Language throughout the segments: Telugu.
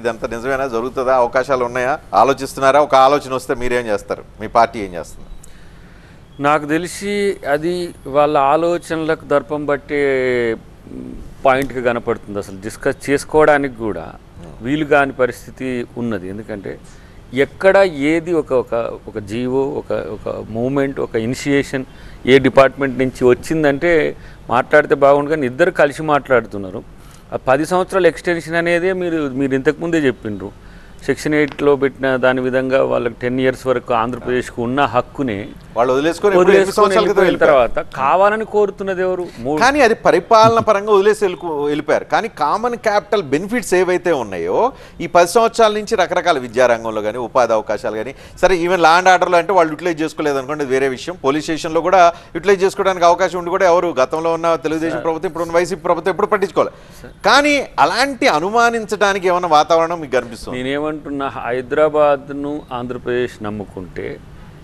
ఇదంతా నిజమేనా, జరుగుతుందా, అవకాశాలు ఉన్నాయా, ఆలోచిస్తున్నారా? ఒక ఆలోచన వస్తే మీరేం చేస్తారు, మీ పార్టీ ఏం చేస్తుంది? నాకు తెలిసి అది వాళ్ళ ఆలోచనలకు దర్పం బట్టే పాయింట్గా కనపడుతుంది. అసలు డిస్కస్ చేసుకోవడానికి కూడా వీలు కాని పరిస్థితి ఉన్నది. ఎందుకంటే ఎక్కడ ఏది ఒక జీవో, ఒక మూమెంట్, ఒక ఇనిషియేషన్ ఏ డిపార్ట్మెంట్ నుంచి వచ్చిందంటే మాట్లాడితే బాగుండు, కానీ ఇద్దరు కలిసి మాట్లాడుతున్నారు. ఆ 10 సంవత్సరాల ఎక్స్టెన్షన్ అనేదే మీరు ఇంతకుముందే చెప్పిండ్రు. సెక్షన్ 8లో పెట్టిన దాని విధంగా వాళ్ళకి 10 years వరకు ఆంధ్రప్రదేశ్కు ఉన్న హక్కునే వాళ్ళు వదిలేసుకొని తర్వాత కావాలని కోరుతున్నది ఎవరు? కానీ అది పరిపాలన పరంగా వదిలేసి వెళ్ళిపోయారు. కానీ కామన్ క్యాపిటల్ బెనిఫిట్స్ ఏవైతే ఉన్నాయో ఈ 10 సంవత్సరాల నుంచి రకరకాల విద్యారంగంలో కానీ, ఉపాధి అవకాశాలు కానీ, సరే ఈవెన్ లా అండ్ ఆర్డర్లో అంటే వాళ్ళు యూటిలైజ్ చేసుకోలేదు అనుకోండి, వేరే విషయం. పోలీస్ స్టేషన్లో కూడా యూటిలైజ్ చేసుకోవడానికి అవకాశం ఉండి కూడా ఎవరు గతంలో ఉన్న తెలుగుదేశం ప్రభుత్వం, ఇప్పుడు ఉన్న వైసీపీ ప్రభుత్వం ఎప్పుడు పట్టించుకోవాలి. కానీ అలాంటి అనుమానించడానికి ఏమైనా వాతావరణం మీకు కనిపిస్తుంది? నేనేమంటున్నా, హైదరాబాద్ను ఆంధ్రప్రదేశ్ నమ్ముకుంటే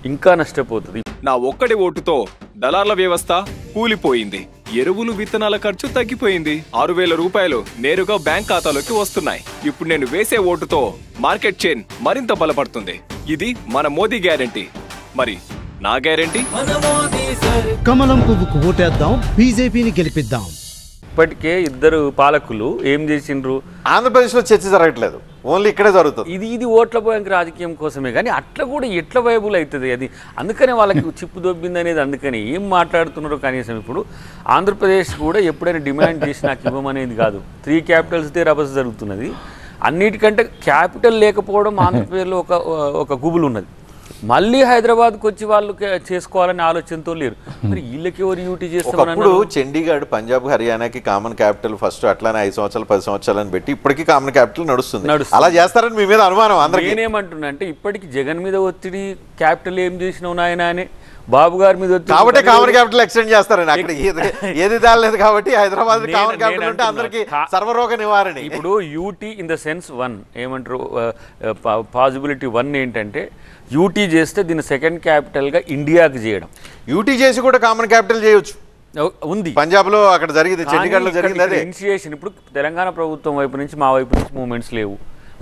ఇంకా నష్టపోతుంది. నా ఒక్కడి ఓటుతో దళార్ల వ్యవస్థ కూలిపోయింది. ఎరువులు, విత్తనాల ఖర్చు తగ్గిపోయింది. 6,000 రూపాయలు నేరుగా బ్యాంక్ ఖాతాలోకి వస్తున్నాయి. ఇప్పుడు నేను వేసే ఓటుతో మార్కెట్ చైన్ మరింత బలపడుతుంది. ఇది మన మోదీ గ్యారెంటీ. మరి నా గ్యారెంటీ? కమలం పువ్వుకు ఓటేద్దాం, బీజేపీని గెలిపిద్దాం. ఇప్పటికే ఇద్దరు పాలకులు ఏం చేసిండ్రు? ఆంధ్రప్రదేశ్లో చర్చ జరగట్లేదు, ఓన్లీ ఇక్కడే జరుగుతుంది. ఇది ఓట్ల బ్యాంక్ రాజకీయం కోసమే. కానీ అట్లా కూడా ఎట్లా వైబుల్ అవుతుంది అది? అందుకనే వాళ్ళకి చిప్పు దొబ్బింది అనేది. అందుకని ఏం మాట్లాడుతున్నారో కనీసం ఇప్పుడు ఆంధ్రప్రదేశ్ కూడా ఎప్పుడైనా డిమాండ్ చేసి నాకు ఇవ్వమనేది కాదు. 3 క్యాపిటల్స్దే రభస జరుగుతున్నది. అన్నిటికంటే క్యాపిటల్ లేకపోవడం ఆంధ్రప్రదేశ్లో ఒక గుబులు ఉన్నది. మళ్ళీ హైదరాబాద్కి వచ్చి వాళ్ళు చేసుకోవాలనే ఆలోచనతో లేరు. మరి వీళ్ళకి ఎవరు యూటీ చేస్తారు? చండీగఢ్, పంజాబ్, హర్యానాకి కామన్ క్యాపిటల్ ఫస్ట్ అట్లానే 5 సంవత్సరాలు 10 సంవత్సరాలు పెట్టి ఇప్పటికీ కామన్ క్యాపిటల్ నడుస్తుంది. అలా చేస్తారని మీ మీద అనుమానం అందరికీ. నేనేమంటున్నా అంటే ఇప్పటికి జగన్ మీద ఒత్తిడి, క్యాపిటల్ ఏం చేసినావు నాయన అని బాబు గారి మీద కాబట్టి కామన్ క్యాపిటల్ ఎక్స్టెండ్ చేస్తారని. అక్కడ ఏది దాలేదు కాబట్టి హైదరాబాద్ కామన్ క్యాపిటల్ ఉంటే అందరికి సర్వరోగ నివారణ. ఇప్పుడు యూటీ ఇన్ ద సెన్స్ 1 ఏమంటారు, పాసిబిలిటీ 1 ఏంటంటే యూటీ చేస్తే దీన్ని సెకండ్ క్యాపిటల్గా ఇండియాకి చేయడం. యూటీ చేసి కూడా కామన్ క్యాపిటల్ చేయొచ్చు ఉంది. పంజాబ్ లో అక్కడ జరిగింది, చండీగఢ్లో జరిగింది అదే ఇనిషియేషన్. ఇప్పుడు తెలంగాణ ప్రభుత్వం వైపు నుంచి, మా వైపు నుంచి మూమెంట్స్ లేవు.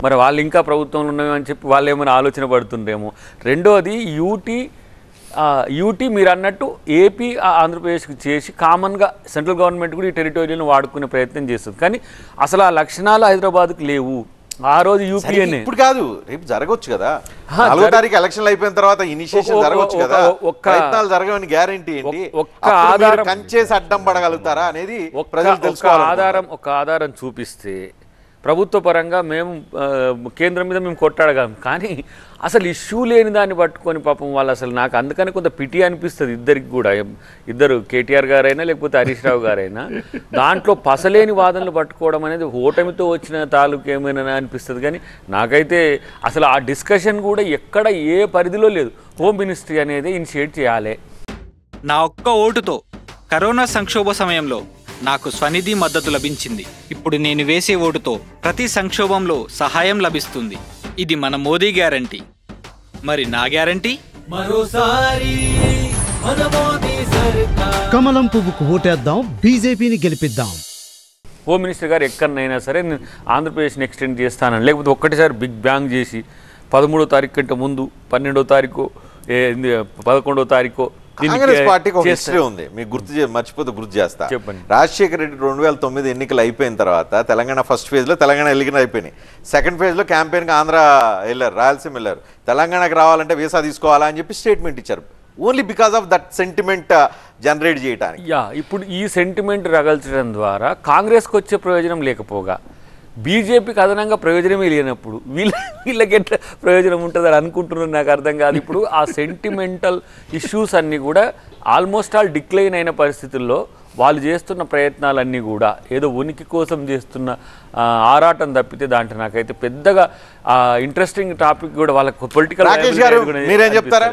మరి వాళ్ళు ఇంకా ప్రభుత్వంలో ఉన్నామని చెప్పి వాళ్ళు ఏమైనా ఆలోచన పడుతుండేమో. రెండోది యూటీ మీరు అన్నట్టు ఏపీ ఆంధ్రప్రదేశ్కి చేసి కామన్గా సెంట్రల్ గవర్నమెంట్ కూడా ఈ టెరిటోరియల్ని వాడుకునే ప్రయత్నం చేస్తుంది. కానీ అసలు ఆ లక్షణాలు హైదరాబాద్కి లేవు. ఆ రోజు యూపీఏనే ఇప్పుడు కాదు, రేపు జరగవచ్చు కదా. 4వ తారీఖు ఎలక్షన్లు అయిపోయిన తర్వాత ఇనిషియేషన్ జరగవచ్చు కదా. ప్రయత్నాలు జరగని గ్యారంటీ ఏంటి? ఒక్క ఆధారం కంచేసి అడ్డం పడగలుగుతారా అనేది ప్రజలు తెలుసుకోవాలి. ఒక ఆధారం చూపిస్తే ప్రభుత్వ పరంగా మేము కేంద్రం మీద మేము కొట్టాడగాం. కానీ అసలు ఇష్యూ లేని దాన్ని పట్టుకొని పాపం వాళ్ళు అసలు నాకు అందుకని కొంత పిటి అనిపిస్తుంది ఇద్దరికి కూడా. ఇద్దరు కేటీఆర్ గారైనా లేకపోతే హరీష్ రావు గారైనా దాంట్లో పసలేని వాదనలు పట్టుకోవడం అనేది ఓటమితో వచ్చిన తాలూకు ఏమైనా అనిపిస్తుంది. కానీ నాకైతే అసలు ఆ డిస్కషన్ కూడా ఎక్కడ ఏ పరిధిలో లేదు. హోమ్ మినిస్ట్రీ అనేది ఇనిషియేట్ చేయాలి. నా ఒక్క ఓటుతో కరోనా సంక్షోభ సమయంలో నాకు స్వనిధి మద్దతు లభించింది. ఇప్పుడు నేను వేసే ఓటుతో ప్రతి సంక్షోభంలో సహాయం లభిస్తుంది. ఇది మన మోదీ గ్యారంటీ. మరి నా గ్యారంటీ? మరోసారి కమలం పువ్వుకు ఓటేద్దాం, బీజేపీని గెలిపిద్దాం. హోమ్ మినిస్టర్ గారు ఎక్కడనైనా సరే నేను ఆంధ్రప్రదేశ్ని ఎక్స్టెండ్ చేస్తానని, లేకపోతే ఒక్కటిసారి బిగ్ బ్యాంగ్ చేసి 13వ తారీఖు కంటే ముందు 12వ తారీఖు 11వ తారీఖు కాంగ్రెస్ పార్టీకి ఒక హిస్టరీ ఉంది, మీకు మర్చిపోతే గుర్తు చేస్తా. రాజశేఖర రెడ్డి 2009 ఎన్నికలు అయిపోయిన తర్వాత తెలంగాణ ఫస్ట్ ఫేజ్ లో తెలంగాణ ఎన్నికలు అయిపోయినాయి. సెకండ్ ఫేజ్ లో క్యాంపెయిన్ కి ఆంధ్ర వెళ్ళారు, రాయలసీమ వెళ్ళారు. తెలంగాణకు రావాలంటే వీసా తీసుకోవాలా అని చెప్పి స్టేట్మెంట్ ఇచ్చారు. Only because of that sentiment generate చేయడానికి. ఇప్పుడు ఈ సెంటిమెంట్ రగల్చడం ద్వారా కాంగ్రెస్కి వచ్చే ప్రయోజనం లేకపోగా బీజేపీకి అదనంగా ప్రయోజనమే లేనప్పుడు వీళ్ళకి ఎట్లా ప్రయోజనం ఉంటుంది అని అనుకుంటున్నారు. నాకు అర్థం కాదు. ఇప్పుడు ఆ సెంటిమెంటల్ ఇష్యూస్ అన్నీ కూడా ఆల్మోస్ట్ ఆల్ డిక్లైన్ అయిన పరిస్థితుల్లో వాళ్ళు చేస్తున్న ప్రయత్నాలన్నీ కూడా ఏదో ఉనికి కోసం చేస్తున్న ఆరాటం తప్పితే దాంట్లో నాకైతే పెద్దగా ఇంట్రెస్టింగ్ టాపిక్ కూడా వాళ్ళకి పొలిటికల్ మీరేం చెప్తారా?